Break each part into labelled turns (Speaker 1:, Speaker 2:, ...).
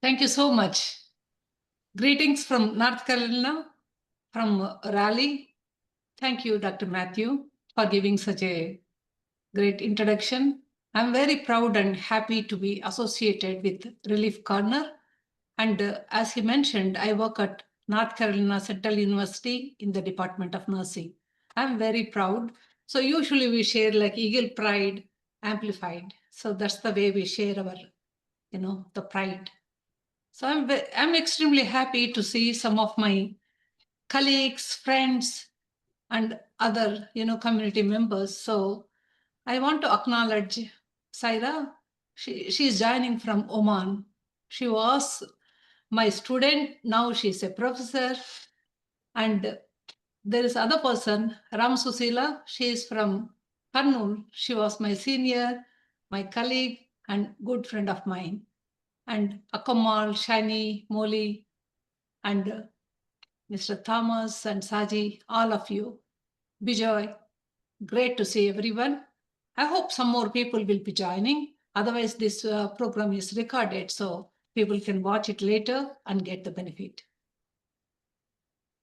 Speaker 1: Thank you so much. Greetings from North Carolina, from Raleigh. Thank you, Dr. Matthew, for giving such a great introduction. I'm very proud and happy to be associated with Reliefcorner. And as he mentioned, I work at North Carolina Central University in the Department of Nursing. I'm very proud. So usually we share like Eagle Pride amplified. So that's the way we share our, the pride. So I'm extremely happy to see some of my colleagues, friends, and other, community members. So I want to acknowledge Saira. She's joining from Oman. She was my student. Now she's a professor. And there is other person, Ram Susila. She is from Karnool. She was my senior, my colleague, and good friend of mine. And Akamal, Shani, Moli, and Mr. Thomas and Saji, all of you. Bijoy, great to see everyone. I hope some more people will be joining. Otherwise, this program is recorded, so people can watch it later and get the benefit.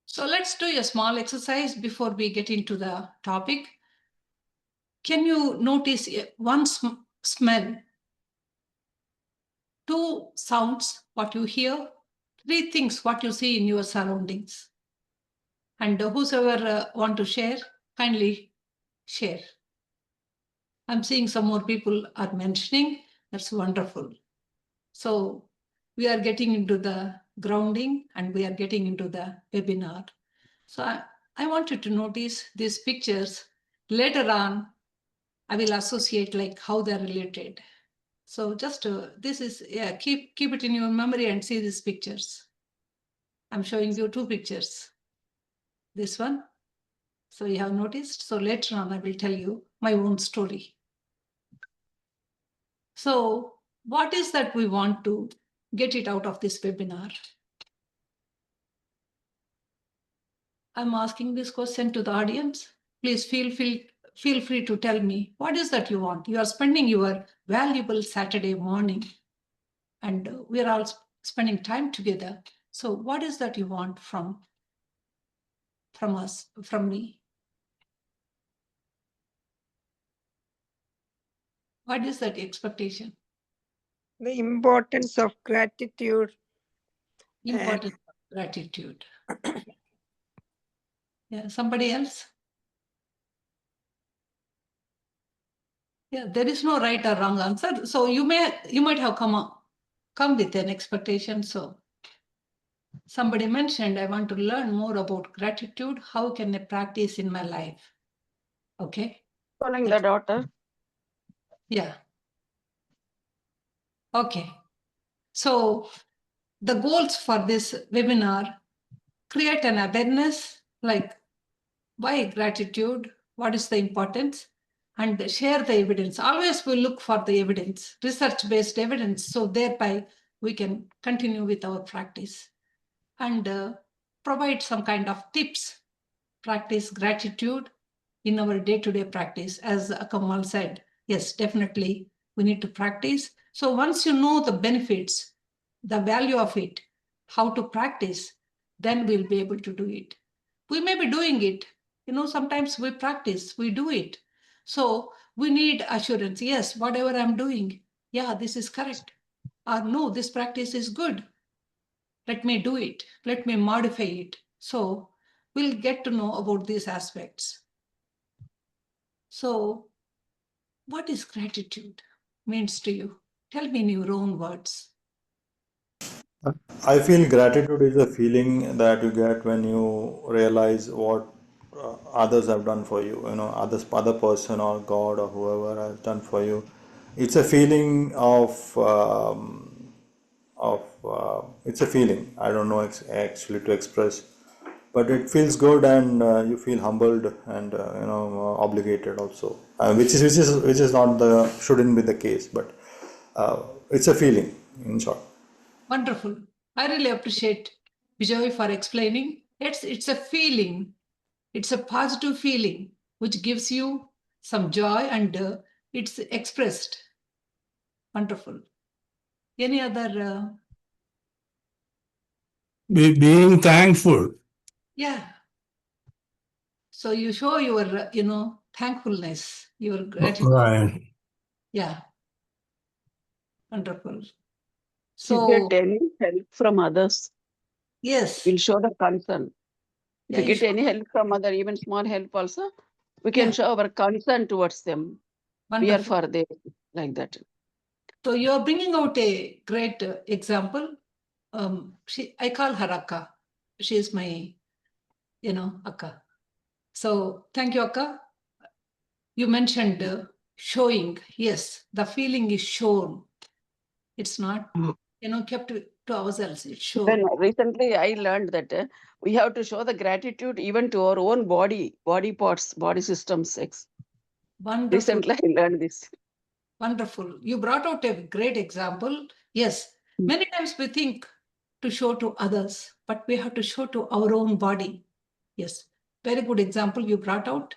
Speaker 1: So let's do a small exercise before we get into the topic. Can you notice one smell, two sounds, what you hear, three things, what you see in your surroundings? And whosoever want to share, kindly share. I'm seeing some more people are mentioning. That's wonderful. So we are getting into the grounding and we are getting into the webinar. So I want you to notice these pictures. Later on, I will associate like how they're related. So just this is, keep it in your memory and see these pictures. I'm showing you two pictures. This one. So you have noticed. So later on, I will tell you my own story. So what is that we want to get it out of this webinar? I'm asking this question to the audience. Please feel free to tell me, what is that you want? You are spending your valuable Saturday morning and we're all spending time together. So what is that you want from us, from me? What is that expectation?
Speaker 2: The importance of gratitude.
Speaker 1: Importance of gratitude. Yeah, somebody else? Yeah, there is no right or wrong answer. So you might have come with an expectation. So somebody mentioned, I want to learn more about gratitude. How can I practice in my life? Okay.
Speaker 3: Calling the daughter.
Speaker 1: Yeah. Okay. So the goals for this webinar, create an awareness, like why gratitude, what is the importance, and share the evidence. Always we look for the evidence, research-based evidence, so thereby we can continue with our practice. And provide some kind of tips, practice gratitude in our day-to-day practice. As Kamal said, yes, definitely we need to practice. So once you know the benefits, the value of it, how to practice, then we'll be able to do it. We may be doing it, sometimes we practice, we do it. So we need assurance. Yes, whatever I'm doing, yeah, this is correct. Or no, this practice is good. Let me do it. Let me modify it. So we'll get to know about these aspects. So what is gratitude means to you? Tell me in your own words.
Speaker 4: I feel gratitude is a feeling that you get when you realize what others have done for you. Other person or God or whoever has done for you. It's a feeling of it's a feeling. I don't know actually to express, but it feels good and you feel humbled and obligated also, which is not shouldn't be the case, but it's a feeling in short.
Speaker 1: Wonderful. I really appreciate Vijay for explaining. It's a feeling. It's a positive feeling which gives you some joy and it's expressed. Wonderful. Any other
Speaker 3: being thankful.
Speaker 1: Yeah. So you show your, thankfulness, your gratitude.
Speaker 3: Right.
Speaker 1: Yeah. Wonderful.
Speaker 5: If
Speaker 1: So,
Speaker 5: you get any help from others,
Speaker 1: yes.
Speaker 5: we'll show the concern. If
Speaker 1: Yeah,
Speaker 5: you
Speaker 1: you
Speaker 5: get any help from other, even small help also, we can
Speaker 1: Yeah.
Speaker 5: show our concern towards them. We are
Speaker 1: Wonderful.
Speaker 5: for them, like that.
Speaker 1: So you are bringing out a great example. I call her Akka. She is my, Akka. So thank you, Akka. You mentioned showing. Yes, the feeling is shown. It's not, kept to ourselves. It's shown.
Speaker 5: Then recently I learned that we have to show the gratitude even to our own body parts, body systems.
Speaker 1: Wonderful.
Speaker 5: Recently I learned this.
Speaker 1: Wonderful. You brought out a great example. Yes, many times we think to show to others, but we have to show to our own body. Yes, very good example you brought out.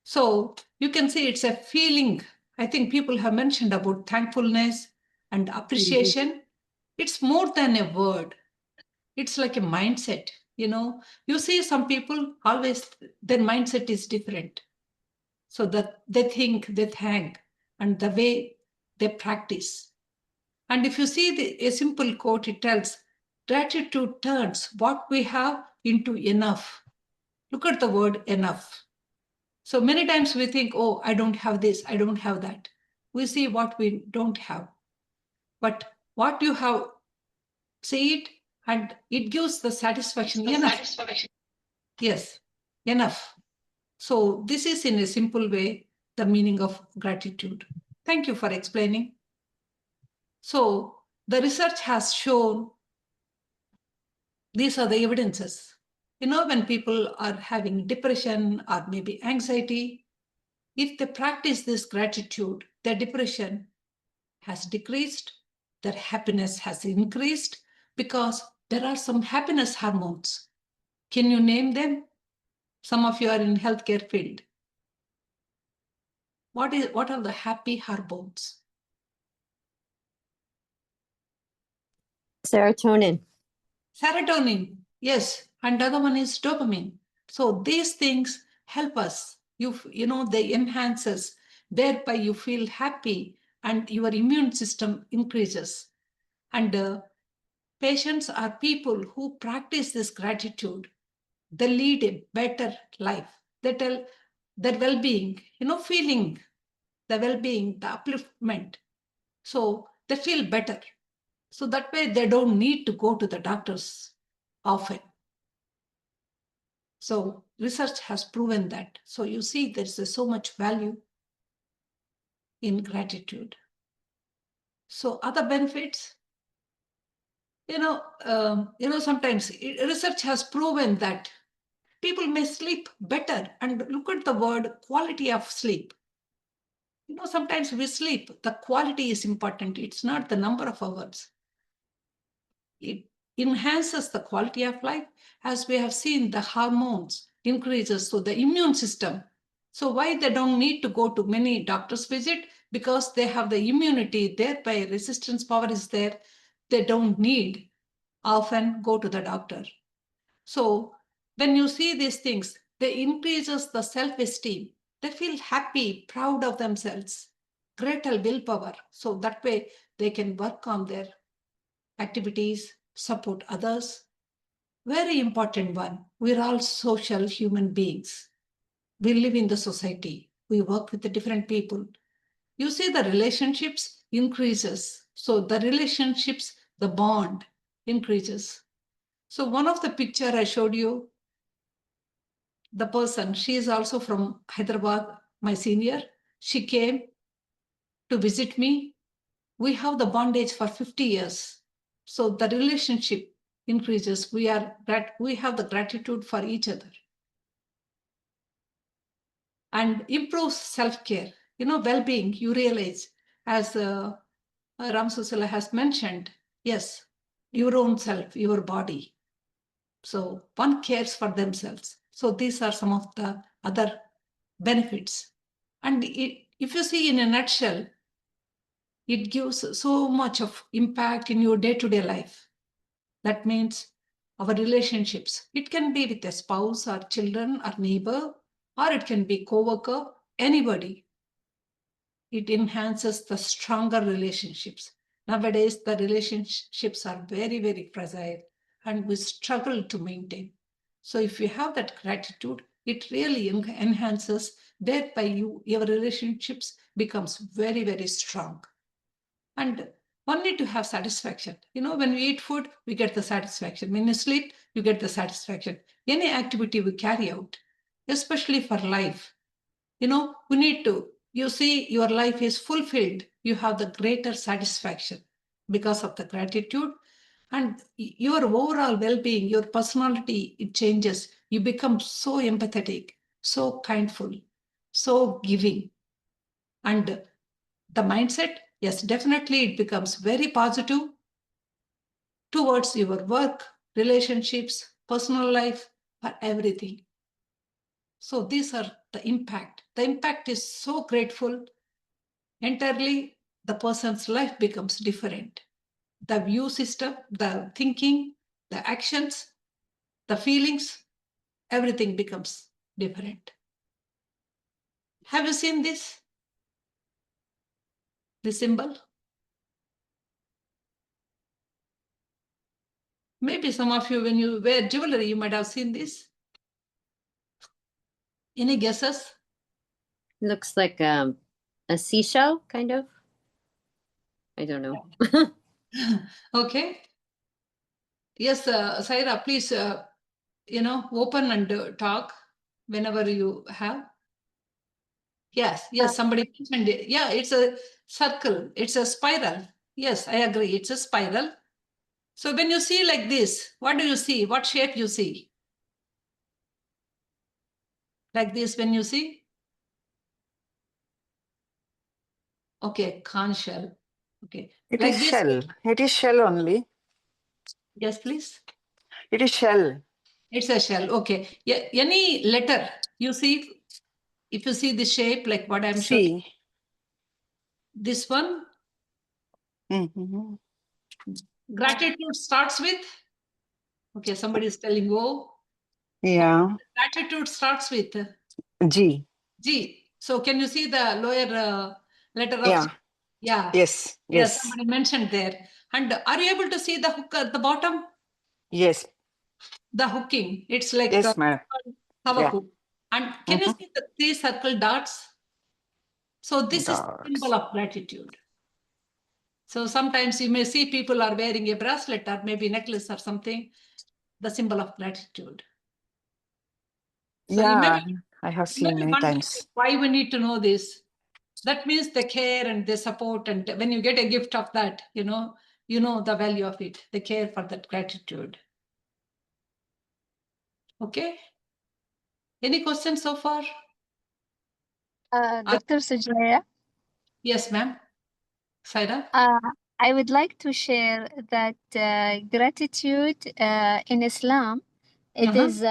Speaker 1: So you can see it's a feeling. I think people have mentioned about thankfulness and appreciation. It's more than a word. It's like a mindset. You see some people always, their mindset is different. So that they think, they thank, and the way they practice. And if you see a simple quote, it tells, gratitude turns what we have into enough. Look at the word enough. So many times we think, oh, I don't have this, I don't have that. We see what we don't have. But what you have, see it, and it gives the satisfaction. Enough. Yes, enough. So this is in a simple way the meaning of gratitude. Thank you for explaining. So the research has shown these are the evidences. When people are having depression or maybe anxiety, if they practice this gratitude, their depression has decreased, their happiness has increased because there are some happiness hormones. Can you name them? Some of you are in healthcare field. What are the happy hormones?
Speaker 6: Serotonin.
Speaker 1: Serotonin, yes, and the other one is dopamine. So these things help us. They enhance us. Thereby you feel happy and your immune system increases. And patients are people who practice this gratitude. They lead a better life. They tell their well-being, feeling the well-being, the upliftment. So they feel better. So that way they don't need to go to the doctors often. So research has proven that. So you see there's so much value in gratitude. So other benefits, sometimes research has proven that people may sleep better. And look at the word quality of sleep. Sometimes we sleep, the quality is important. It's not the number of hours. It enhances the quality of life. As we have seen, the hormones increases, so the immune system. So why they don't need to go to many doctors visit? Because they have the immunity, thereby resistance power is there. They don't need often go to the doctor. So when you see these things, they increases the self-esteem. They feel happy, proud of themselves, greater willpower. So that way they can work on their activities, support others. Very important one. We're all social human beings. We live in the society. We work with the different people. You see the relationships increases. So the relationships, the bond increases. So one of the picture I showed you, the person, she is also from Hyderabad, my senior. She came to visit me. We have the bondage for 50 years. So the relationship increases. We have the gratitude for each other. And improves self-care. Well-being, you realize, as Ram Susila has mentioned, yes, your own self, your body. So one cares for themselves. So these are some of the other benefits. And if you see in a nutshell, it gives so much of impact in your day-to-day life. That means our relationships. It can be with a spouse or children or neighbor, or it can be co-worker, anybody. It enhances the stronger relationships. Nowadays, the relationships are very, very fragile and we struggle to maintain. So if you have that gratitude, it really enhances, thereby your relationships becomes very, very strong. And one need to have satisfaction. When we eat food, we get the satisfaction. When you sleep, you get the satisfaction. Any activity we carry out, especially for life, we need to, you see, your life is fulfilled. You have the greater satisfaction because of the gratitude, and your overall well-being, your personality, it changes. You become so empathetic, so kindful, so giving. And the mindset, yes, definitely it becomes very positive towards your work, relationships, personal life, for everything. So these are the impact. The impact is so grateful. Entirely, the person's life becomes different. The view system, the thinking, the actions, the feelings, everything becomes different. Have you seen this? The symbol? Maybe some of you, when you wear jewelry, you might have seen this. Any guesses?
Speaker 6: Looks like a seashell, kind of. I don't know.
Speaker 1: Okay. Yes, Saira, please, open and talk whenever you have. Yes, somebody mentioned it. Yeah, it's a circle. It's a spiral. Yes, I agree. It's a spiral. So when you see like this, what do you see? What shape you see? Like this when you see? Okay, conch shell. Okay.
Speaker 2: It
Speaker 1: Like
Speaker 2: is
Speaker 1: this?
Speaker 2: shell. It is shell only.
Speaker 1: Yes, please.
Speaker 2: It is shell.
Speaker 1: It's a shell. Okay. Yeah, any letter you see, if you see the shape like what I'm showing,
Speaker 2: C.
Speaker 1: this one,
Speaker 2: Mm-hmm.
Speaker 1: gratitude starts with, okay, somebody is telling O.
Speaker 2: Yeah.
Speaker 1: Gratitude starts with
Speaker 2: G.
Speaker 1: G. So can you see the lower letter of
Speaker 2: Yeah.
Speaker 1: G? Yeah.
Speaker 2: Yes.
Speaker 1: Yes,
Speaker 2: Yes.
Speaker 1: somebody mentioned there. And are you able to see the hook at the bottom?
Speaker 2: Yes.
Speaker 1: The hooking. It's like
Speaker 2: Yes, madam.
Speaker 1: cover
Speaker 2: Yeah.
Speaker 1: hook. And can you see the 3 circle dots? So this is the symbol
Speaker 2: Dots.
Speaker 1: of gratitude. So sometimes you may see people are wearing a bracelet or maybe necklace or something, the symbol of gratitude. So
Speaker 2: Yeah, I have
Speaker 1: you may
Speaker 2: seen
Speaker 1: be
Speaker 2: many
Speaker 1: wondering
Speaker 2: times.
Speaker 1: why we need to know this. That means the care and the support, and when you get a gift of that, you know the value of it, the care for that gratitude. Okay. Any questions so far?
Speaker 7: Dr. Sujaya,
Speaker 1: Yes, ma'am. Saida?
Speaker 7: I would like to share that gratitude in Islam, it is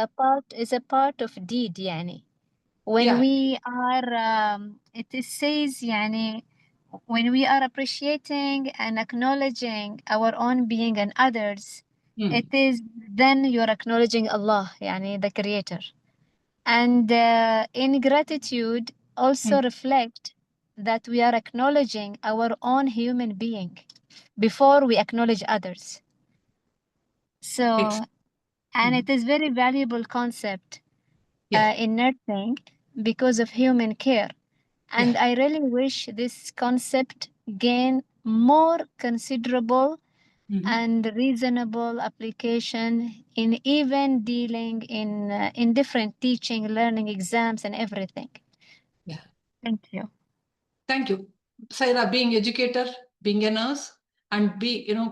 Speaker 7: a part of deed, يعني. When
Speaker 1: Yeah.
Speaker 7: we are, it says, يعني, when we are appreciating and acknowledging our own being and others, it is then you're acknowledging Allah, يعني, the Creator. And in gratitude also reflect that we are acknowledging our own human being before we acknowledge others. So, and it is very valuable concept in nursing because of human care. And I really wish this concept gain more considerable and reasonable application in even dealing in different teaching, learning, exams, and everything.
Speaker 1: Yeah.
Speaker 7: Thank you.
Speaker 1: Thank you. Saira, being educator, being a nurse, and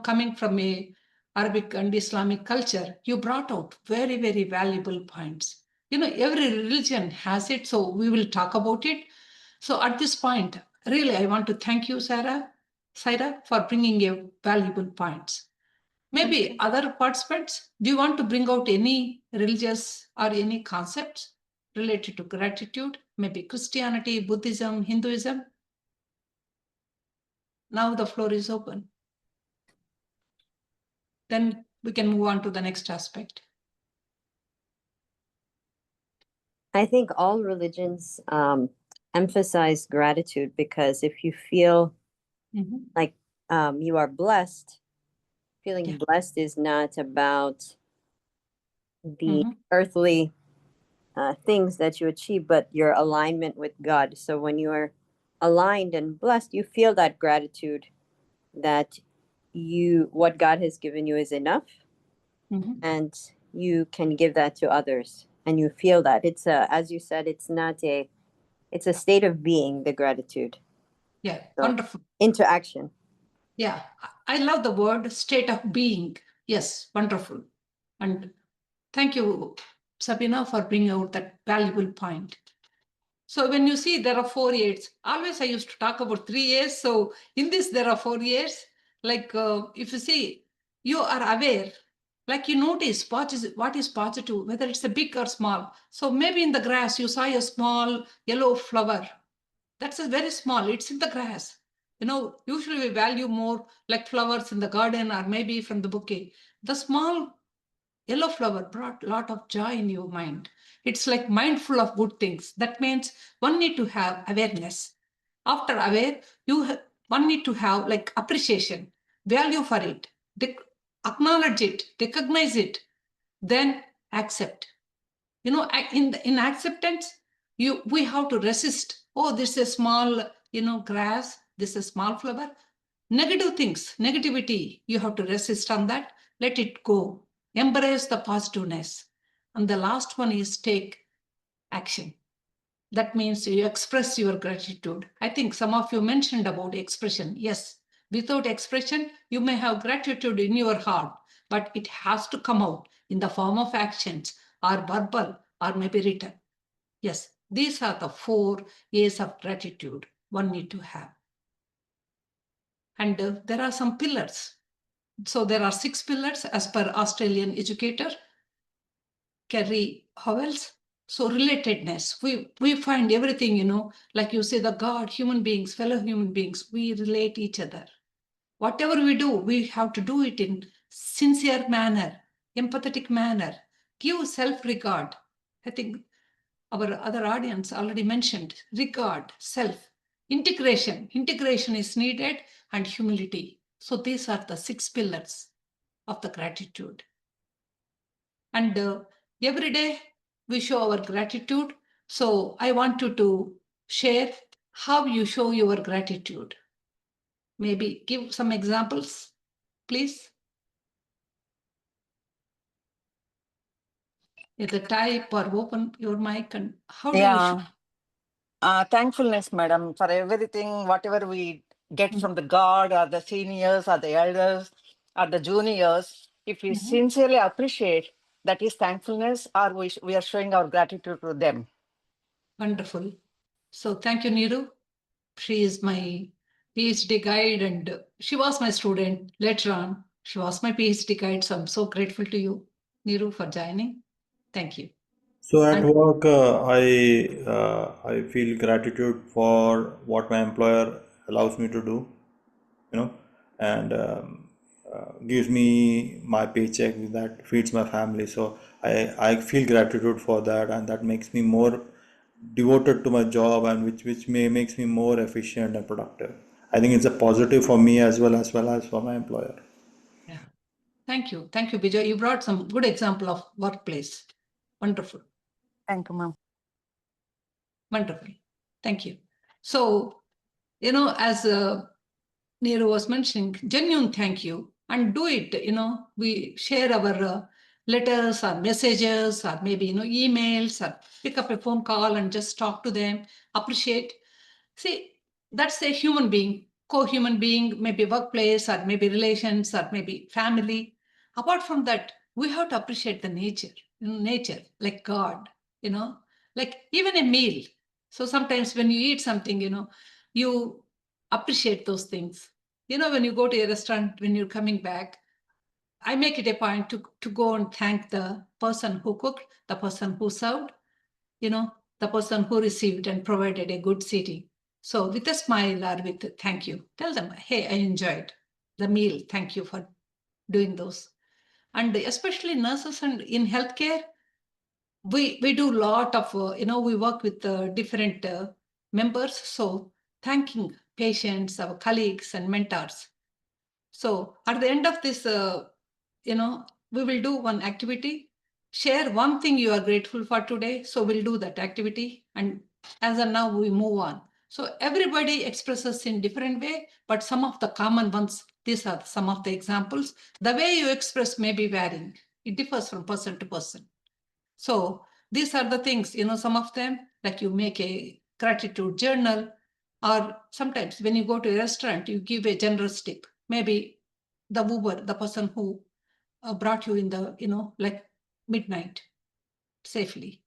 Speaker 1: coming from a Arabic and Islamic culture, you brought out very, very valuable points. Every religion has it, so we will talk about it. So at this point, really, I want to thank you, Saira, for bringing a valuable points. Maybe other participants, do you want to bring out any religious or any concepts related to gratitude? Maybe Christianity, Buddhism, Hinduism? Now the floor is open. Then we can move on to the next aspect.
Speaker 6: I think all religions emphasize gratitude, because if you feel
Speaker 1: Mhm.
Speaker 6: like you are blessed, feeling
Speaker 1: Yeah.
Speaker 6: blessed is not about the
Speaker 1: Mhm.
Speaker 6: earthly things that you achieve, but your alignment with God. So when you are aligned and blessed, you feel that gratitude that what God has given you is enough,
Speaker 1: Mhm.
Speaker 6: and you can give that to others, and you feel that it's as you said, it's a state of being, the gratitude.
Speaker 1: Yeah,
Speaker 6: So,
Speaker 1: wonderful.
Speaker 6: into action.
Speaker 1: Yeah, I love the word state of being. Yes, wonderful. And thank you, Sabina, for bringing out that valuable point. So when you see there are 4 years, always I used to talk about 3 years. So in this, there are 4 years. Like if you see, you are aware, like you notice what is positive, whether it's a big or small. So maybe in the grass, you saw a small yellow flower. That's a very small, it's in the grass. Usually we value more like flowers in the garden or maybe from the bouquet. The small yellow flower brought a lot of joy in your mind. It's like mindful of good things. That means one need to have awareness. After aware, one need to have like appreciation, value for it, acknowledge it, recognize it, then accept. In acceptance, we have to resist. Oh, this is a small, grass. This is a small flower. Negative things, negativity, you have to resist on that. Let it go. Embrace the positiveness. And the last one is take action. That means you express your gratitude. I think some of you mentioned about expression. Yes, without expression, you may have gratitude in your heart, but it has to come out in the form of actions or verbal or maybe written. Yes, these are the 4 A's of gratitude one need to have. And there are some pillars. So there are 6 pillars as per Australian educator, Kerry Howells. So relatedness, we find everything, like you say, the God, human beings, fellow human beings, we relate each other. Whatever we do, we have to do it in sincere manner, empathetic manner, give self-regard. I think our other audience already mentioned regard, self, integration. Integration is needed, and humility. So these are the 6 pillars of the gratitude. And every day we show our gratitude. So I want you to share how you show your gratitude. Maybe give some examples, please. Either type or open your mic, and how do you show?
Speaker 2: Thankfulness, madam, for everything, whatever we get from the God or the seniors or the elders or the juniors. If we sincerely appreciate, that is thankfulness, or we are showing our gratitude to them.
Speaker 1: Wonderful. So thank you, Neeru. She is my PhD guide, and she was my student later on. She was my PhD guide. So I'm so grateful to you, Neeru, for joining. Thank you.
Speaker 4: So at
Speaker 1: And-
Speaker 4: work, I feel gratitude for what my employer allows me to do, and gives me my paycheck that feeds my family. So I feel gratitude for that, and that makes me more devoted to my job, and which makes me more efficient and productive. I think it's a positive for me as well as for my employer.
Speaker 1: Yeah. Thank you. Thank you, Vijay. You brought some good example of workplace. Wonderful.
Speaker 2: Thank you, ma'am.
Speaker 1: Wonderful. Thank you. So, as Neeru was mentioning, genuine thank you, and do it. We share our letters or messages or maybe, emails, or pick up a phone call and just talk to them, appreciate. See, that's a human being, co-human being, maybe workplace or maybe relations or maybe family. Apart from that, we have to appreciate the nature, like God, like even a meal. So sometimes when you eat something, you appreciate those things. When you go to a restaurant, when you're coming back, I make it a point to go and thank the person who cooked, the person who served, the person who received and provided a good seating. So with a smile or with a thank you, tell them, hey, I enjoyed the meal. Thank you for doing those. And especially nurses and in healthcare, we do a lot of, we work with different members. So thanking patients, our colleagues and mentors. So at the end of this, we will do one activity. Share one thing you are grateful for today. So we'll do that activity. And as of now, we move on. So everybody expresses in different way, but some of the common ones, these are some of the examples. The way you express may be varying. It differs from person to person. So these are the things, some of them, like you make a gratitude journal, or sometimes when you go to a restaurant, you give a generous tip. Maybe the Uber, the person who brought you in the, like midnight safely.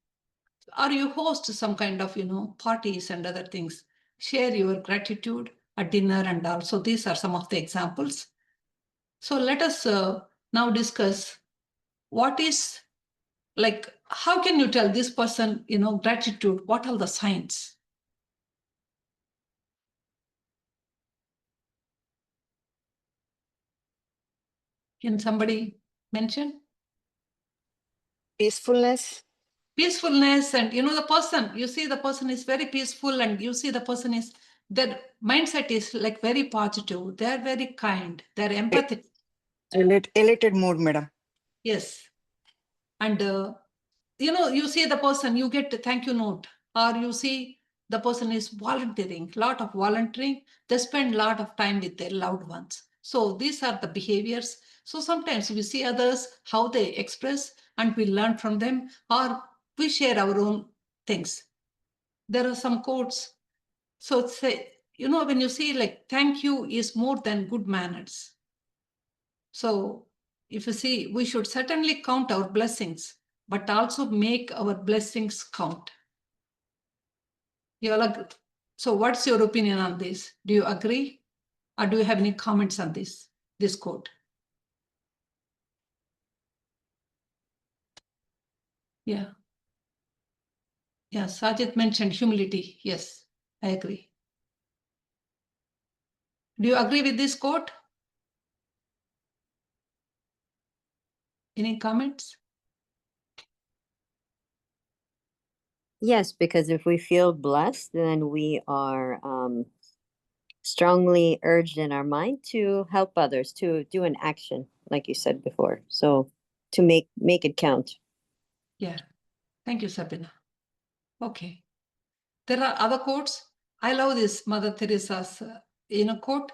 Speaker 1: Or you host some kind of, parties and other things. Share your gratitude at dinner and also these are some of the examples. So let us now discuss what is, like, how can you tell this person, gratitude? What are the signs? Can somebody mention?
Speaker 2: Peacefulness.
Speaker 1: Peacefulness, and the person, you see the person is very peaceful, and you see the person is, their mindset is like very positive. They're very kind. They're empathetic.
Speaker 2: Elated mood, madam.
Speaker 1: Yes. And, you see the person, you get a thank you note, or you see the person is volunteering, lot of volunteering. They spend a lot of time with their loved ones. So these are the behaviors. So sometimes we see others, how they express, and we learn from them, or we share our own things. There are some quotes. So it's when you see like, thank you is more than good manners. So if you see, we should certainly count our blessings, but also make our blessings count. So what's your opinion on this? Do you agree? Or do you have any comments on this quote? Yeah. Yeah, Sajid mentioned humility. Yes, I agree. Do you agree with this quote? Any comments?
Speaker 6: Yes, because if we feel blessed, then we are strongly urged in our mind to help others, to do an action, like you said before. So to make it count.
Speaker 1: Yeah. Thank you, Sabina. Okay. There are other quotes. I love this Mother Teresa's quote.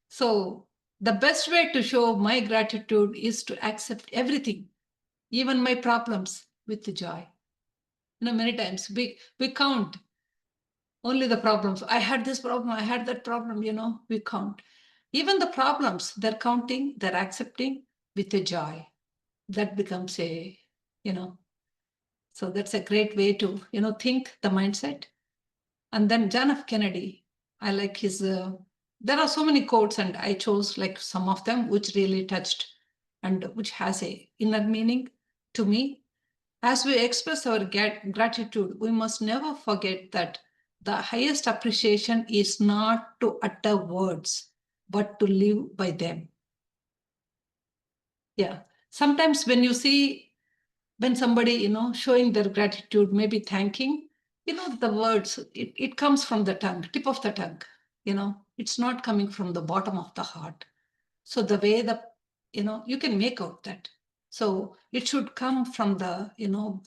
Speaker 1: So the best way to show my gratitude is to accept everything, even my problems, with the joy. Many times we count only the problems. I had this problem, I had that problem, we count. Even the problems, they're counting, they're accepting with a joy. That becomes a, so that's a great way to, think the mindset. And then John F. Kennedy, I like his, there are so many quotes, and I chose like some of them which really touched and which has a inner meaning to me. As we express our gratitude, we must never forget that the highest appreciation is not to utter words, but to live by them. Yeah. Sometimes when you see, when somebody, showing their gratitude, maybe thanking, the words, it comes from the tongue, tip of the tongue, it's not coming from the bottom of the heart. So the way you can make out that. So it should come from the,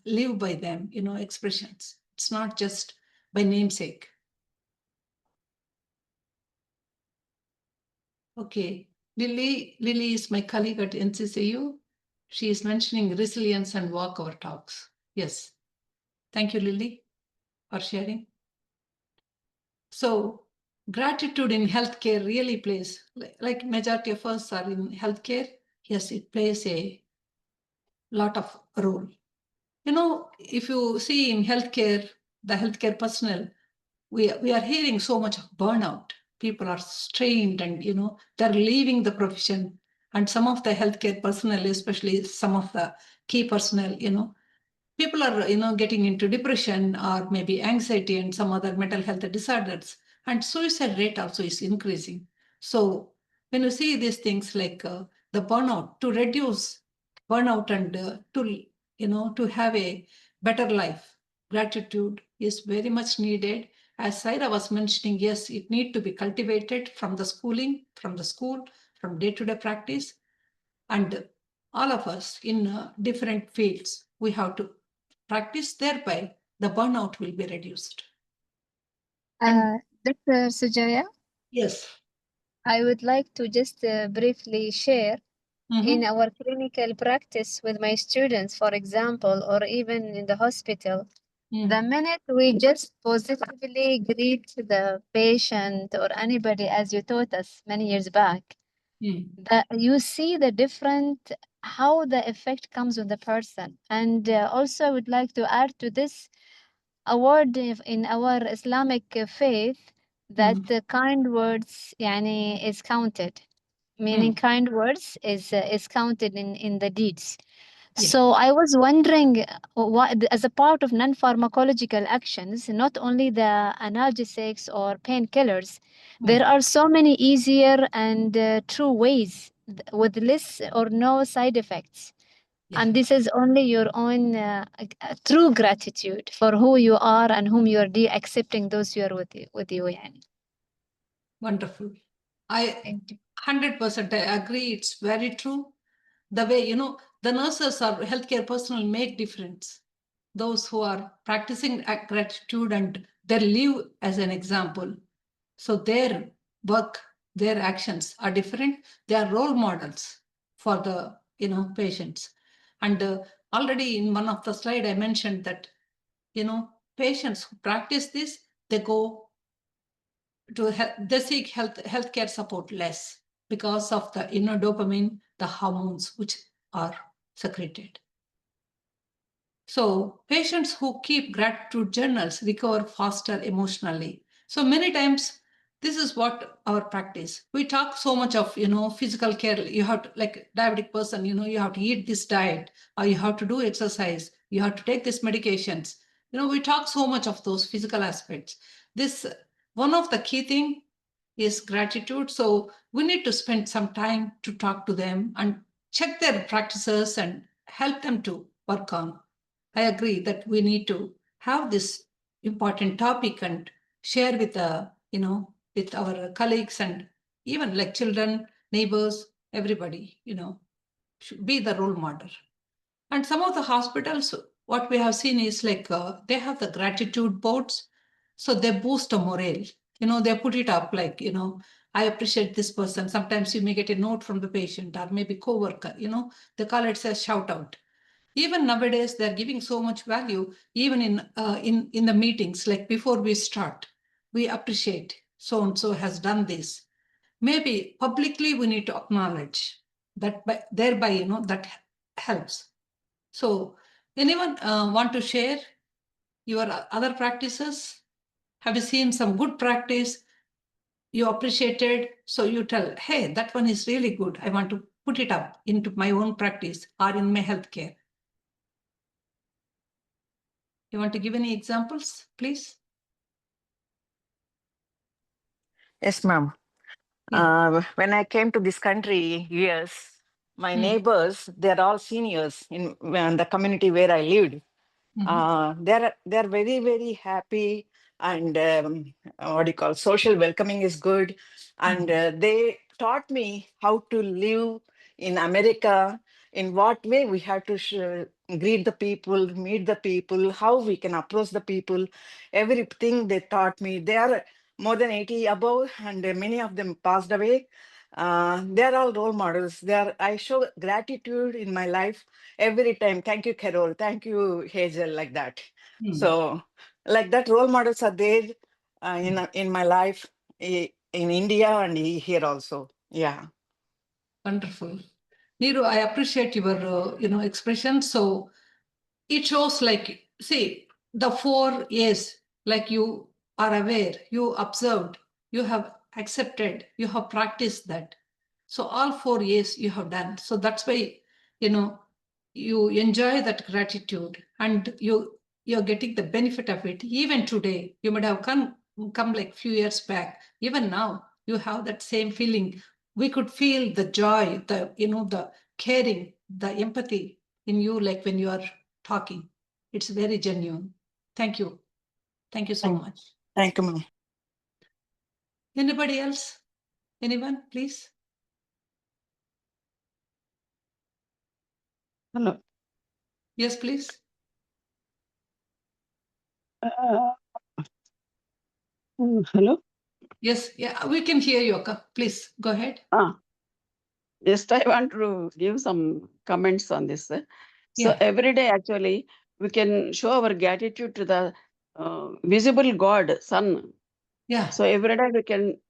Speaker 1: live by them, expressions. It's not just by namesake. Okay. Lily is my colleague at NCCU. She is mentioning resilience and walkover talks. Yes. Thank you, Lily, for sharing. So gratitude in healthcare really plays, like majority of us are in healthcare. Yes, it plays a lot of role. If you see in healthcare, the healthcare personnel, we are hearing so much of burnout. People are strained and, they're leaving the profession. And some of the healthcare personnel, especially some of the key personnel, people are, getting into depression or maybe anxiety and some other mental health disorders. And suicide rate also is increasing. So when you see these things like the burnout, to reduce burnout and to have a better life. Gratitude is very much needed. As Saira was mentioning, yes, it needs to be cultivated from the schooling, from the school, from day-to-day practice. And all of us in different fields, we have to practice, thereby the burnout will be reduced.
Speaker 7: Dr. Sujaya,
Speaker 1: Yes.
Speaker 7: I would like to just briefly share in our clinical practice with my students, for example, or even in the hospital. The minute we just positively greet the patient or anybody, as you taught us many years back, that you see the different, how the effect comes on the person. And also I would like to add to this a word in our Islamic faith that the kind words yani, is counted, meaning kind words is counted in the deeds.
Speaker 1: Yeah.
Speaker 7: So I was wondering, what, as a part of non-pharmacological actions, not only the analgesics or painkillers, there are so many easier and true ways with less or no side effects.
Speaker 1: Yeah.
Speaker 7: And this is only your own true gratitude for who you are and whom you are accepting those who are with you. Yani.
Speaker 1: Wonderful. I
Speaker 7: Thank you.
Speaker 1: 100% I agree. It's very true. The way, the nurses or healthcare personnel make difference. Those who are practicing gratitude and they live as an example. So their work, their actions are different. They are role models for the, patients. And already in one of the slide, I mentioned that, patients who practice this, they go to they seek healthcare support less because of the inner dopamine, the hormones which are secreted. So patients who keep gratitude journals recover faster emotionally. So many times this is what our practice. We talk so much of, physical care. You have to, like diabetic person, you have to eat this diet, or you have to do exercise, you have to take these medications. We talk so much of those physical aspects. This, one of the key thing is gratitude. So we need to spend some time to talk to them and check their practices and help them to work on. I agree that we need to have this important topic and share with with our colleagues and even like children, neighbors, everybody, should be the role model. And some of the hospitals, what we have seen is like they have the gratitude boards. So they boost the morale. They put it up like, I appreciate this person. Sometimes you may get a note from the patient or maybe co-worker, they call it as shout out. Even nowadays, they're giving so much value, even in the meetings, like before we start, we appreciate so-and-so has done this. Maybe publicly we need to acknowledge that, thereby, that helps. So anyone want to share your other practices? Have you seen some good practice you appreciated? So you tell, hey, that one is really good. I want to put it up into my own practice or in my healthcare. You want to give any examples, please?
Speaker 2: Yes, ma'am.
Speaker 1: Yeah.
Speaker 2: When I came to this country, yes, my neighbors, they're all seniors in the community where I lived. They're very, very happy, and what do you call, social welcoming is good. And they taught me how to live in America, in what way we have to greet the people, meet the people, how we can approach the people. Everything they taught me. They are more than 80 above, and many of them passed away. They're all role models. I show gratitude in my life every time. Thank you, Carol. Thank you, Hazel, like that. So, like that, role models are there in my life in India and here also. Yeah.
Speaker 1: Wonderful. Neeru, I appreciate your, expression. So it shows like, see, the 4 A's, like you are aware, you observed, you have accepted, you have practiced that. So all 4 A's you have done. So that's why, you enjoy that gratitude and you're getting the benefit of it. Even today, you might have come like few years back. Even now, you have that same feeling. We could feel the joy, the caring, the empathy in you, like when you are talking. It's very genuine. Thank you. Thank you so much.
Speaker 2: Thank you, ma'am.
Speaker 1: Anybody else? Anyone, please?
Speaker 5: Hello.
Speaker 1: Yes, please.
Speaker 5: Hello.
Speaker 1: Yes, yeah, we can hear you, Akka. Please go ahead.
Speaker 5: Just I want to give some comments on this. So
Speaker 1: Yeah.
Speaker 5: every day, actually, we can show our gratitude to the visible God, Sun.
Speaker 1: Yeah.
Speaker 5: So every day we can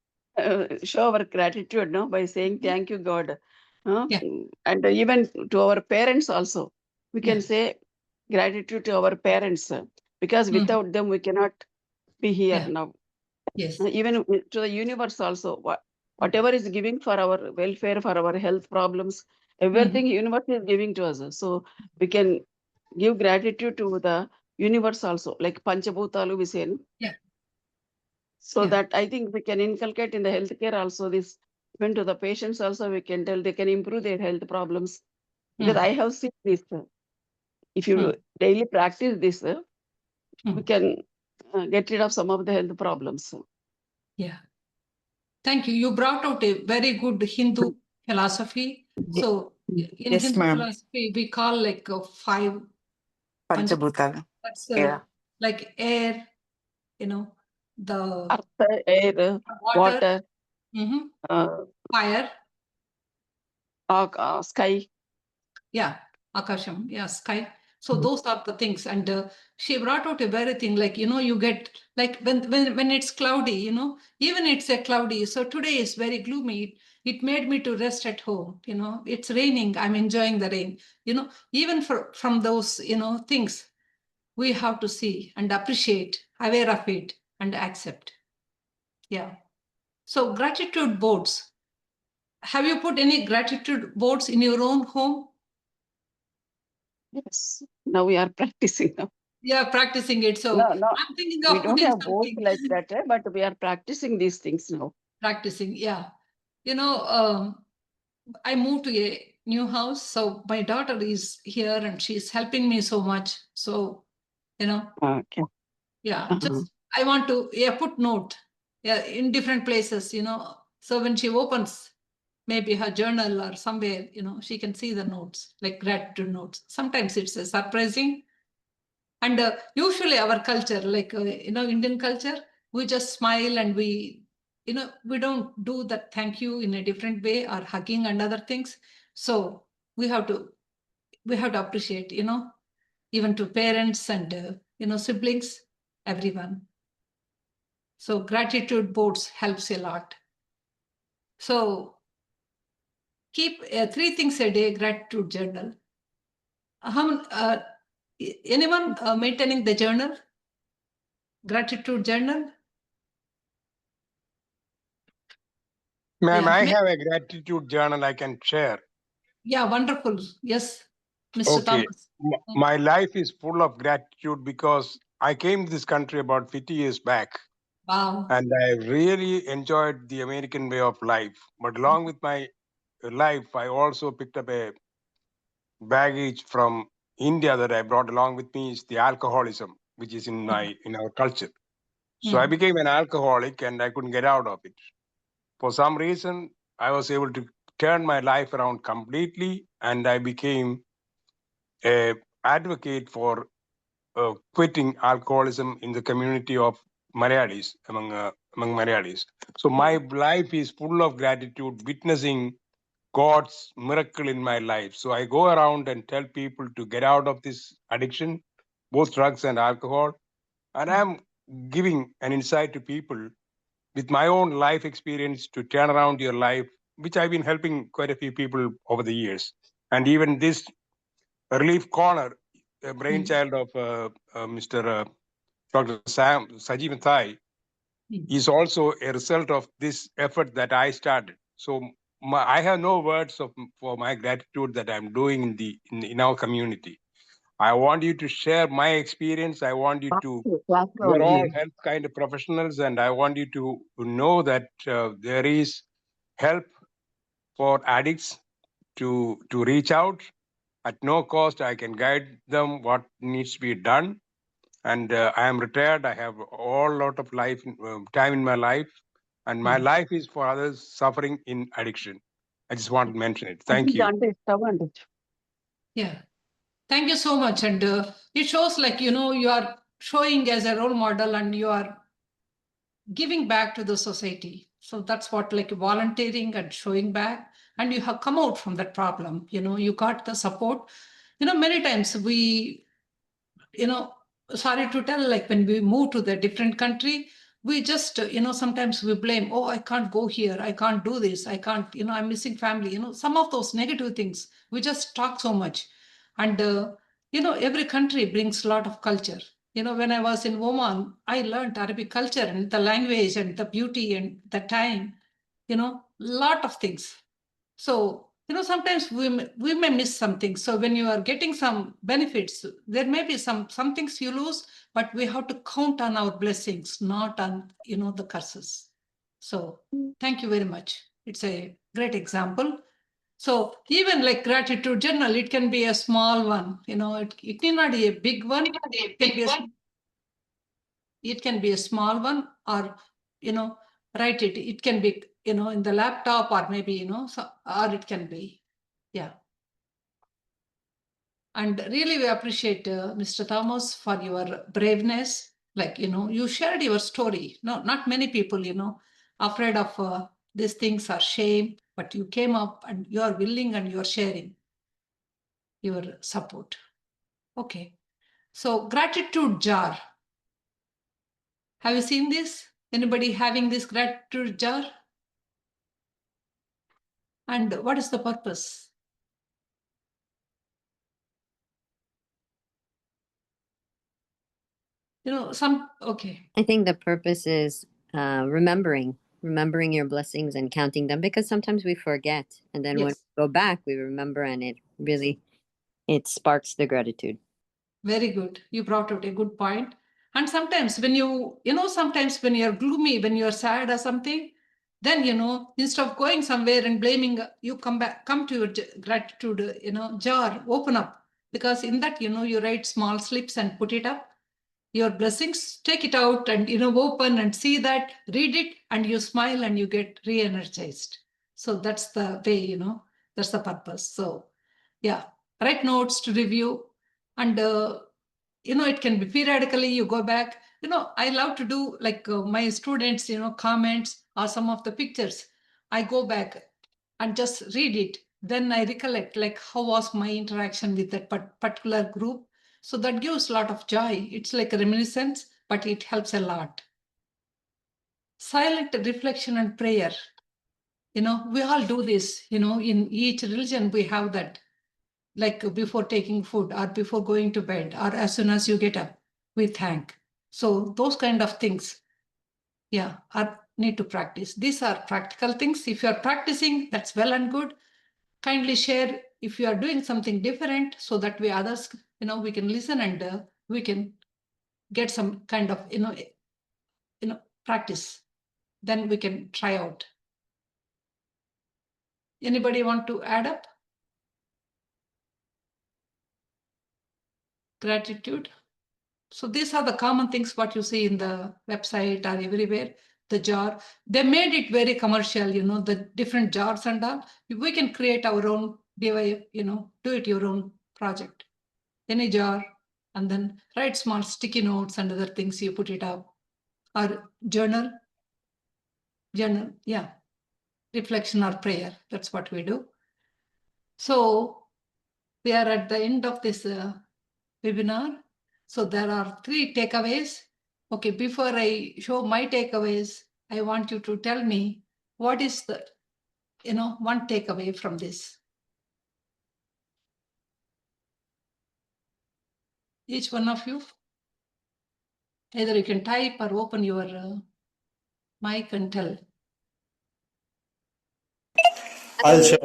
Speaker 5: show our gratitude, no, by saying thank you, God.
Speaker 1: Yeah.
Speaker 5: And even to our parents also, we can
Speaker 1: Yeah.
Speaker 5: say gratitude to our parents, because without them we cannot be here
Speaker 1: Yeah.
Speaker 5: now.
Speaker 1: Yes.
Speaker 5: Even to the universe also, whatever is giving for our welfare, for our health problems, everything universe is giving to us. So we can give gratitude to the universe also, like Panchabhutalu we say. No?
Speaker 1: Yeah.
Speaker 5: So
Speaker 1: Yeah.
Speaker 5: that I think we can inculcate in the healthcare also this, even to the patients also we can tell they can improve their health problems. Because I have seen this. If you daily practice this, we can get rid of some of the health problems.
Speaker 1: Yeah. Thank you. You brought out a very good Hindu philosophy. So in
Speaker 2: Yes,
Speaker 1: Hindu
Speaker 2: ma'am.
Speaker 1: philosophy, we call like 5
Speaker 2: Panchabhutala.
Speaker 1: That's
Speaker 2: Yeah.
Speaker 1: like air, the
Speaker 5: Earth, air, water,
Speaker 1: fire,
Speaker 5: sky.
Speaker 1: yeah, akasham, yeah, sky. So those are the things. And she brought out a very thing like, you get like when it's cloudy, even it's a cloudy. So today is very gloomy. It made me to rest at home. It's raining. I'm enjoying the rain. Even from those, things, we have to see and appreciate, aware of it, and accept. Yeah. So gratitude boards. Have you put any gratitude boards in your own home?
Speaker 5: Yes. Now we are practicing now.
Speaker 1: Yeah, practicing it. So
Speaker 5: No,
Speaker 1: I'm thinking
Speaker 5: we
Speaker 1: of
Speaker 5: don't
Speaker 1: putting
Speaker 5: have both
Speaker 1: something.
Speaker 5: like that, but we are practicing these things now.
Speaker 1: Practicing, yeah. I moved to a new house, so my daughter is here and she's helping me so much. So,
Speaker 5: Okay.
Speaker 1: yeah, just I want to put note, in different places, so when she opens maybe her journal or somewhere, she can see the notes, like gratitude notes. Sometimes it's surprising. And usually our culture, like, Indian culture, we just smile and we don't do that thank you in a different way or hugging and other things. So we have to appreciate, even to parents and, siblings, everyone. So gratitude boards helps a lot. So keep 3 things a day gratitude journal. Anyone maintaining the journal? Gratitude journal?
Speaker 8: Ma'am,
Speaker 1: Yeah.
Speaker 8: I have a gratitude journal I can share.
Speaker 1: Yeah, wonderful. Yes, Mr.
Speaker 8: Okay.
Speaker 1: Thomas.
Speaker 8: My life is full of gratitude because I came to this country about 50 years back.
Speaker 1: Wow.
Speaker 8: And I really enjoyed the American way of life. But along with my life, I also picked up a baggage from India that I brought along with me is the alcoholism, which is in our culture. So I became an alcoholic and I couldn't get out of it. For some reason, I was able to turn my life around completely, and I became a advocate for quitting alcoholism in the community of Malayalis, among Malayalis. So my life is full of gratitude, witnessing God's miracle in my life. So I go around and tell people to get out of this addiction, both drugs and alcohol. And I'm giving an insight to people with my own life experience to turn around your life, which I've been helping quite a few people over the years. And even this Reliefcorner, a brainchild of Mr. Dr. Sajeev Thai, is also a result of this effort that I started. So I have no words for my gratitude that I'm doing in our community. I want you to share my experience. I want you to, we're all health kind of professionals, and I want you to know that there is help for addicts to reach out. At no cost, I can guide them what needs to be done. And I am retired. I have all lot of life time in my life, and my life is for others suffering in addiction. I just want to mention it. Thank you.
Speaker 1: Yeah. Thank you so much. And it shows like, you are showing as a role model and you are giving back to the society. So that's what like volunteering and showing back. And you have come out from that problem. You got the support. Many times we, sorry to tell, like when we move to the different country, we just, sometimes we blame, oh, I can't go here. I can't do this. I can't, I'm missing family. Some of those negative things, we just talk so much. And, every country brings a lot of culture. When I was in Oman, I learned Arabic culture and the language and the beauty and the time, lot of things. So, sometimes we may miss something. So when you are getting some benefits, there may be some things you lose, but we have to count on our blessings, not on, the curses. So thank you very much. It's a great example. So even like gratitude journal, it can be a small one, it need not be a big one. It can be a small one, or, write it. It can be, in the laptop, or maybe, or it can be, yeah. And really, we appreciate Mr. Thomas for your braveness. Like, you shared your story. No, not many people, afraid of these things or shame, but you came up and you are willing and you are sharing your support. Okay. So gratitude jar. Have you seen this? Anybody having this gratitude jar? And what is the purpose? Okay.
Speaker 6: I think the purpose is remembering your blessings and counting them, because sometimes we forget, and then when
Speaker 1: Yes.
Speaker 6: we go back, we remember, and it sparks the gratitude.
Speaker 1: Very good. You brought out a good point. And sometimes when sometimes when you're gloomy, when you're sad or something, then, instead of going somewhere and blaming, you come to your gratitude, jar, open up. Because in that, you write small slips and put it up. Your blessings, take it out and, open and see that, read it, and you smile and you get re-energized. So that's the way, that's the purpose. So yeah, write notes to review. And, it can be periodically, you go back. I love to do like my students, comments or some of the pictures. I go back and just read it. Then I recollect like how was my interaction with that particular group. So that gives a lot of joy. It's like a reminiscence, but it helps a lot. Silent reflection and prayer. We all do this, in each religion we have that. Like before taking food or before going to bed or as soon as you get up, we thank. So those kind of things, yeah, need to practice. These are practical things. If you are practicing, that's well and good. Kindly share if you are doing something different so that we others, we can listen and we can get some kind of, practice. Then we can try out. Anybody want to add up? Gratitude. So these are the common things what you see in the website or everywhere. The jar, they made it very commercial, the different jars and all. We can create our own DIY, do it your own project. Any jar, and then write small sticky notes and other things, you put it up. Or journal, yeah. Reflection or prayer, that's what we do. So we are at the end of this webinar. So there are 3 takeaways. Okay, before I show my takeaways, I want you to tell me what is the, one takeaway from this. Each one of you, either you can type or open your mic and tell.
Speaker 4: I'll share.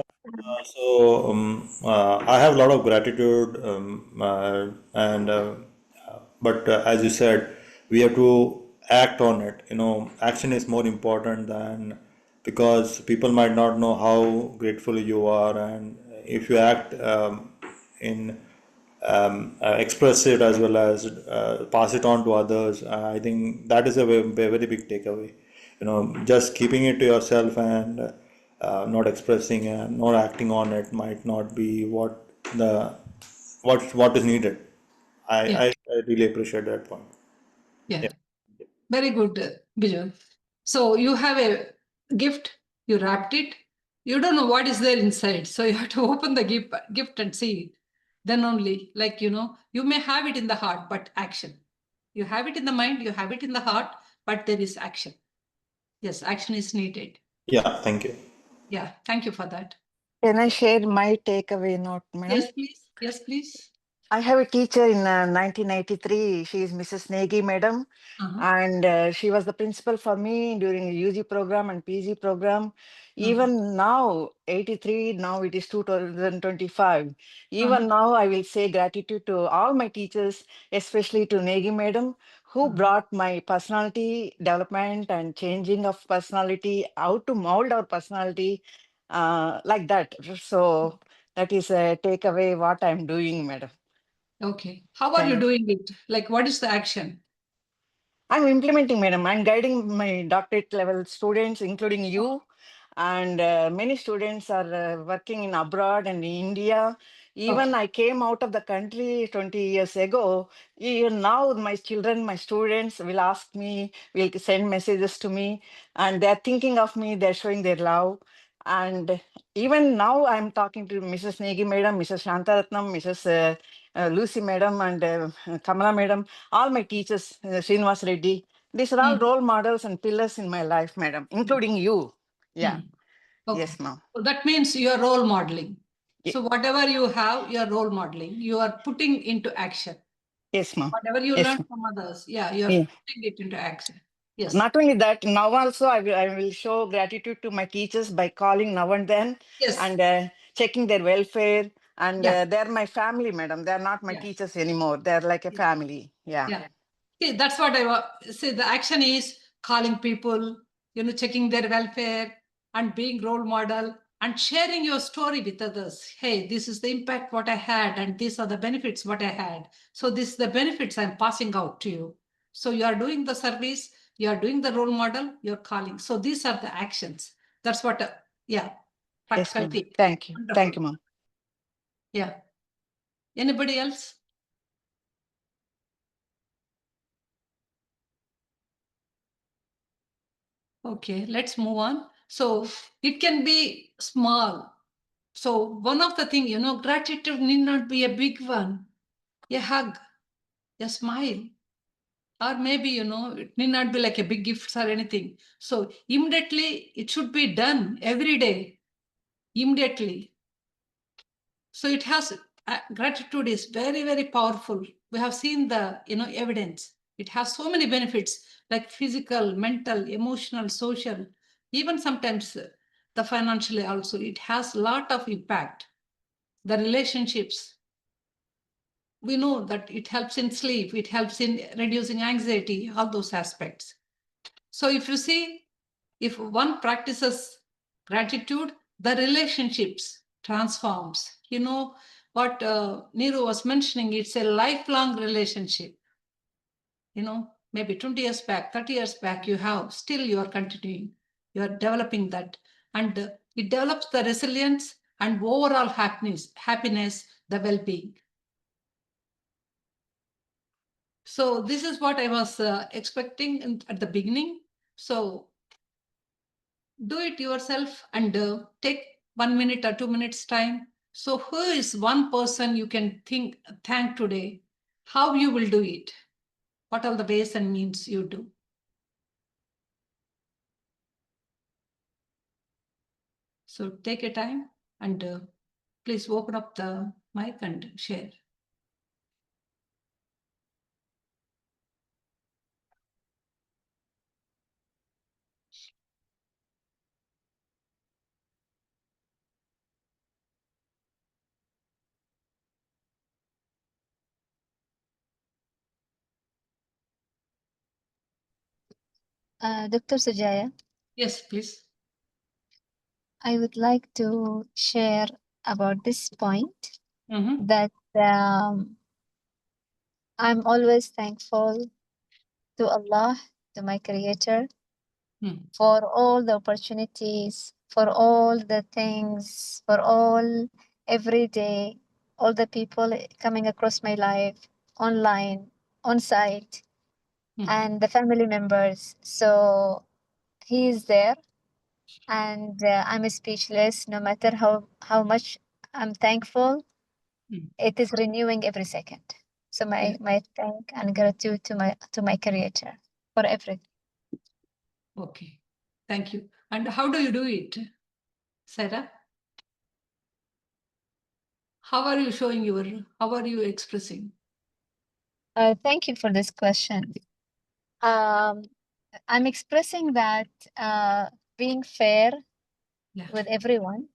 Speaker 4: I have a lot of gratitude, but as you said, we have to act on it. Action is more important than, because people might not know how grateful you are, and if you act in express it as well as pass it on to others, I think that is a very big takeaway. Just keeping it to yourself and not expressing and not acting on it might not be what is needed.
Speaker 1: Yeah.
Speaker 4: I really appreciate that point.
Speaker 1: Yeah. Very good, Biju. So you have a gift, you wrapped it, you don't know what is there inside. So you have to open the gift and see it. Then only, like, you may have it in the heart, but action. You have it in the mind, you have it in the heart, but there is action. Yes, action is needed.
Speaker 4: Yeah, thank you.
Speaker 1: Yeah, thank you for that.
Speaker 2: Can I share my takeaway note, madam?
Speaker 1: Yes, please. Yes, please.
Speaker 2: I have a teacher in 1983. She is Mrs. Negi, madam. And she was the principal for me during the UG program and PG program. Even now, 83, now it is 2025. Even now, I will say gratitude to all my teachers, especially to Negi madam, who brought my personality development and changing of personality, how to mold our personality like that. So that is a takeaway what I'm doing, madam.
Speaker 1: Okay. How are you doing it? Like, what is the action?
Speaker 2: I'm implementing, madam. I'm guiding my doctorate level students, including you. And many students are working in abroad and in India. Even I came out of the country 20 years ago. Even now, my children, my students will ask me, will send messages to me, and they're thinking of me. They're showing their love. And even now, I'm talking to Mrs. Negi madam, Mrs. Shantaratnam, Mrs. Lucy madam, and Kamala madam, all my teachers, Srinivas Reddy. These are all role models and pillars in my life, madam, including you. Yeah.
Speaker 1: Okay.
Speaker 2: Yes, ma'am.
Speaker 1: So that means you are role modeling.
Speaker 2: Ye-
Speaker 1: So whatever you have, you are role modeling. You are putting into action.
Speaker 2: Yes, ma'am.
Speaker 1: Whatever you
Speaker 2: Yes,
Speaker 1: learn
Speaker 2: ma'am.
Speaker 1: from others, yeah, you are
Speaker 2: Yeah.
Speaker 1: putting it into action. Yes.
Speaker 2: Not only that, now also I will show gratitude to my teachers by calling now and then
Speaker 1: Yes.
Speaker 2: and checking their welfare. And
Speaker 1: Yeah.
Speaker 2: they're my family, madam. They're not my
Speaker 1: Yeah.
Speaker 2: teachers anymore. They're like a
Speaker 1: Yeah.
Speaker 2: family. Yeah.
Speaker 1: Yeah. See, that's what say. The action is calling people, checking their welfare and being role model and sharing your story with others. Hey, this is the impact what I had, and these are the benefits what I had. So this is the benefits I'm passing out to you. So you are doing the service, you are doing the role model, you're calling. So these are the actions. That's what,
Speaker 2: Yes,
Speaker 1: practical
Speaker 2: ma'am.
Speaker 1: thing.
Speaker 2: Thank you.
Speaker 1: Wonderful.
Speaker 2: Thank you, ma'am.
Speaker 1: Yeah. Anybody else? Okay, let's move on. So it can be small. So one of the things, gratitude need not be a big one. A hug, a smile, or maybe, it need not be like a big gift or anything. So immediately it should be done every day, immediately. So it has, gratitude is very, very powerful. We have seen the, evidence. It has so many benefits like physical, mental, emotional, social, even sometimes the financially also. It has a lot of impact. The relationships, we know that it helps in sleep, it helps in reducing anxiety, all those aspects. So if you see, if one practices gratitude, the relationships transforms. You know what Neeru was mentioning, it's a lifelong relationship. Maybe 20 years back, 30 years back, still you are continuing, you are developing that. And it develops the resilience and overall happiness, the well-being. So this is what I was expecting at the beginning. So do it yourself and take 1 minute or 2 minutes time. So who is one person you can thank today? How you will do it? What are the ways and means you do? So take a time and please open up the mic and share.
Speaker 7: Dr. Sujaya,
Speaker 1: Yes, please.
Speaker 7: I would like to share about this point
Speaker 1: Mhm.
Speaker 7: that I'm always thankful to Allah, to my Creator, for all the opportunities, for all the things, for all every day, all the people coming across my life, online, on site, and the family members. So He is there, and I'm speechless. No matter how much I'm thankful, it is renewing every second. So my thank and gratitude to my Creator for everything.
Speaker 1: Okay. Thank you. And how do you do it, Sarah? How are you showing how are you expressing?
Speaker 7: Thank you for this question. I'm expressing that being fair with everyone,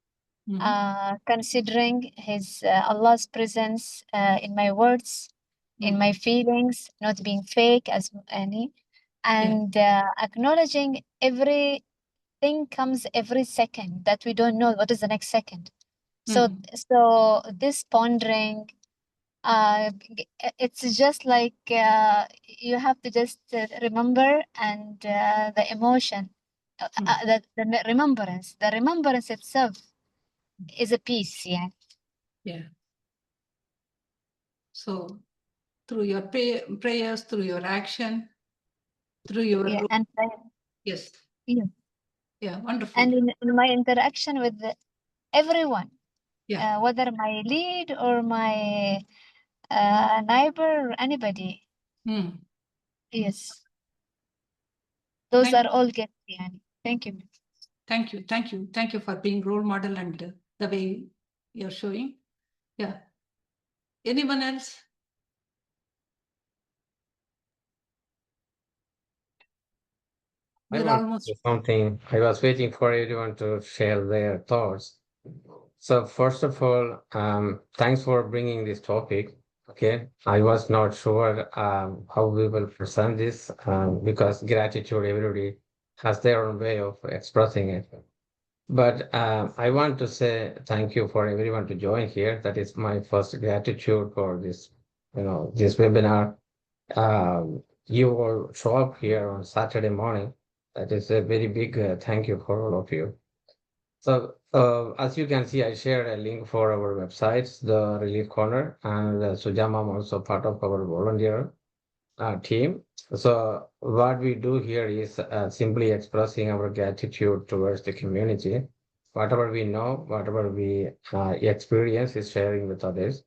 Speaker 7: considering His Allah's presence in my words, in my feelings, not being fake as any, and acknowledging everything comes every second that we don't know what is the next second. So this pondering, it's just like you have to just remember and the emotion, the remembrance itself is a peace. Yeah.
Speaker 1: Yeah. So through your prayers, through your action, through your
Speaker 7: And
Speaker 1: yes.
Speaker 7: Yeah.
Speaker 1: Yeah, wonderful.
Speaker 7: And in my interaction with everyone,
Speaker 1: Yeah.
Speaker 7: whether my lead or my neighbor or anybody. Yes. Those are all gifts. Yeah. Thank you.
Speaker 1: Thank you. Thank you. Thank you for being role model and the way you're showing. Yeah. Anyone else?
Speaker 9: I
Speaker 1: We're
Speaker 9: want
Speaker 1: almost
Speaker 9: to say something. I was waiting for everyone to share their thoughts. So first of all, thanks for bringing this topic. Okay, I was not sure how we will present this because gratitude, everybody has their own way of expressing it. But I want to say thank you for everyone to join here. That is my first gratitude for this, this webinar. You all show up here on Saturday morning. That is a very big thank you for all of you. So as you can see, I shared a link for our websites, the Relief Corner, and Sujamam also part of our volunteer team. So what we do here is simply expressing our gratitude towards the community. Whatever we know, whatever we experience is sharing with others.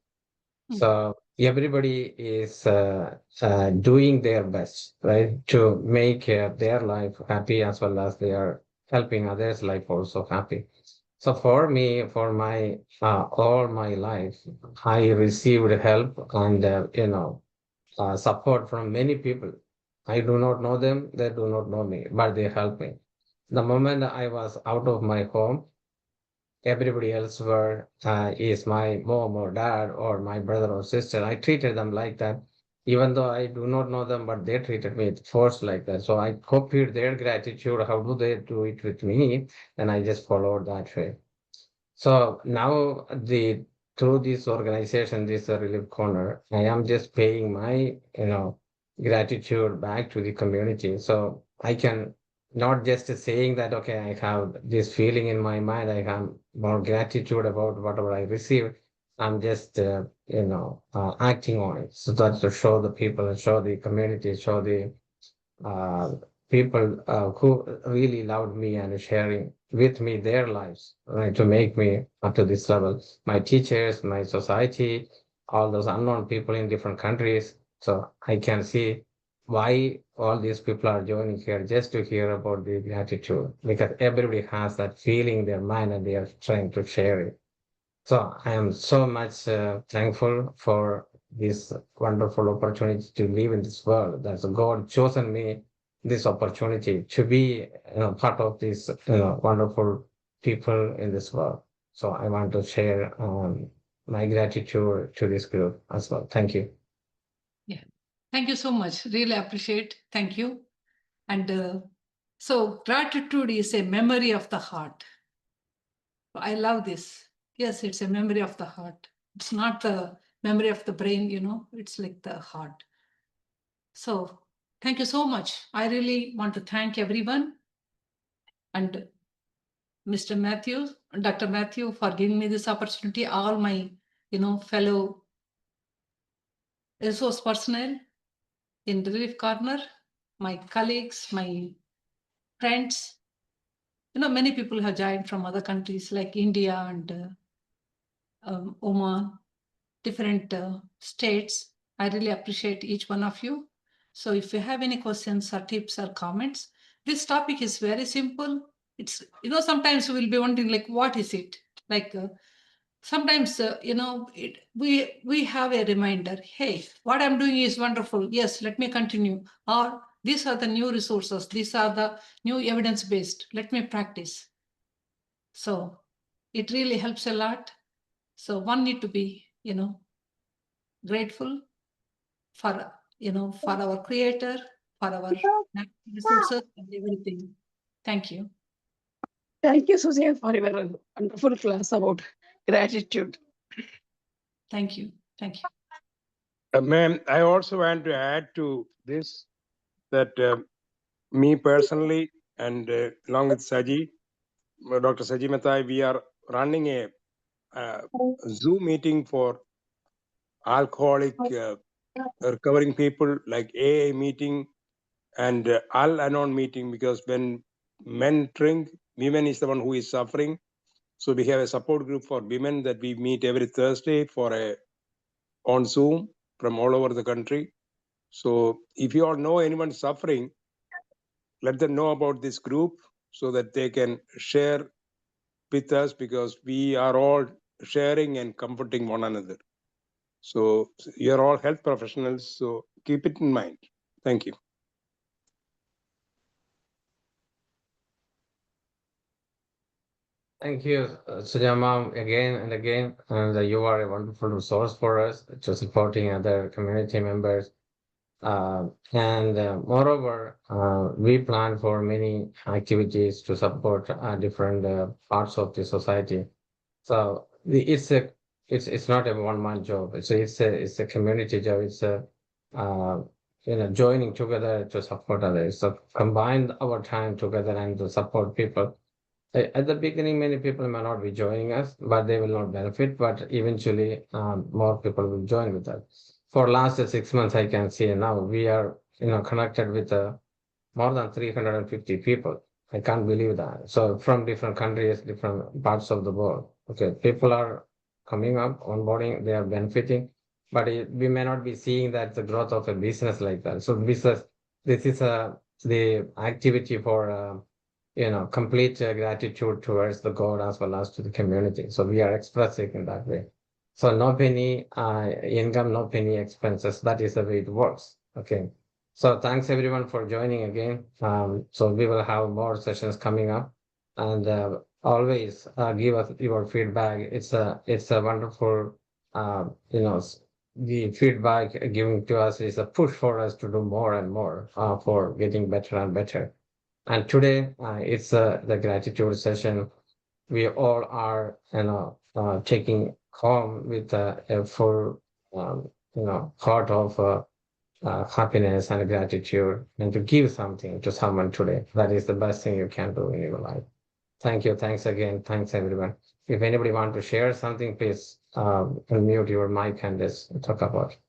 Speaker 9: So everybody is doing their best, right, to make their life happy as well as they are helping others' life also happy. So for me, for my all my life, I received help and support from many people. I do not know them; they do not know me, but they help me. The moment I was out of my home, everybody else were is my mom or dad or my brother or sister. I treated them like that, even though I do not know them, but they treated me forced like that. So I copied their gratitude. How do they do it with me? And I just followed that way. So now through this organization, this Relief Corner, I am just paying my gratitude back to the community. So I can not just saying that okay, I have this feeling in my mind, I have more gratitude about whatever I received. I'm just acting on it. So that's to show the people, show the community, show the uh, people who really loved me and sharing with me their lives, right, to make me up to this level. My teachers, my society, all those unknown people in different countries. So I can see why all these people are joining here just to hear about the gratitude because everybody has that feeling in their mind and they are trying to share it. So I am so much thankful for this wonderful opportunity to live in this world. That's God chosen me this opportunity to be part of this wonderful people in this world. So I want to share my gratitude to this group as well. Thank you.
Speaker 1: Yeah. Thank you so much. Really appreciate. Thank you. And so gratitude is a memory of the heart. I love this. Yes, it's a memory of the heart. It's not the memory of the brain, it's like the heart. So thank you so much. I really want to thank everyone and Mr. Matthew, Dr. Matthew, for giving me this opportunity, all my, fellow resource personnel in the Relief Corner, my colleagues, my friends. Many people have joined from other countries like India and Oman, different states. I really appreciate each one of you. So if you have any questions or tips or comments, this topic is very simple. It's, sometimes we will be wondering like, what is it? Like sometimes, we have a reminder, hey, what I'm doing is wonderful. Yes, let me continue. Or these are the new resources. These are the new evidence-based. Let me practice. So it really helps a lot. So one need to be, grateful for, for our creator, for our resources and everything. Thank you.
Speaker 5: Thank you, Sujay, for your wonderful class about gratitude.
Speaker 1: Thank you. Thank you.
Speaker 8: Ma'am, I also want to add to this that me personally and along with Saji, Dr. Saji Mathai, we are running a Zoom meeting for alcoholic recovering people, like AA meeting and Al-Anon meeting, because when men drink, women is the one who is suffering. So we have a support group for women that we meet every Thursday on Zoom from all over the country. So if you all know anyone suffering, let them know about this group so that they can share with us, because we are all sharing and comforting one another. So you're all health professionals, so keep it in mind. Thank you.
Speaker 9: Thank you, Sujama, again and again. And you are a wonderful resource for us to supporting other community members. And moreover, we plan for many activities to support different parts of the society. So it's not a one-man job. It's a community job. It's a joining together to support others. So combine our time together and to support people. At the beginning, many people may not be joining us, but they will not benefit. But eventually, more people will join with us. For last 6 months, I can see now we are connected with more than 350 people. I can't believe that. So from different countries, different parts of the world. Okay, people are coming up, onboarding, they are benefiting, but we may not be seeing that the growth of a business like that. So business, this is the activity for complete gratitude towards the God as well as to the community. So we are expressing in that way. So no penny income, no penny expenses. That is the way it works. Okay. So thanks everyone for joining again. So we will have more sessions coming up, and always give us your feedback. It's a wonderful, the feedback giving to us is a push for us to do more and more for getting better and better. And today it's the gratitude session. We all are, taking home with a full, heart of happiness and gratitude, and to give something to someone today. That is the best thing you can do in your life. Thank you. Thanks again. Thanks everyone. If anybody want to share something, please unmute your mic and just talk about it.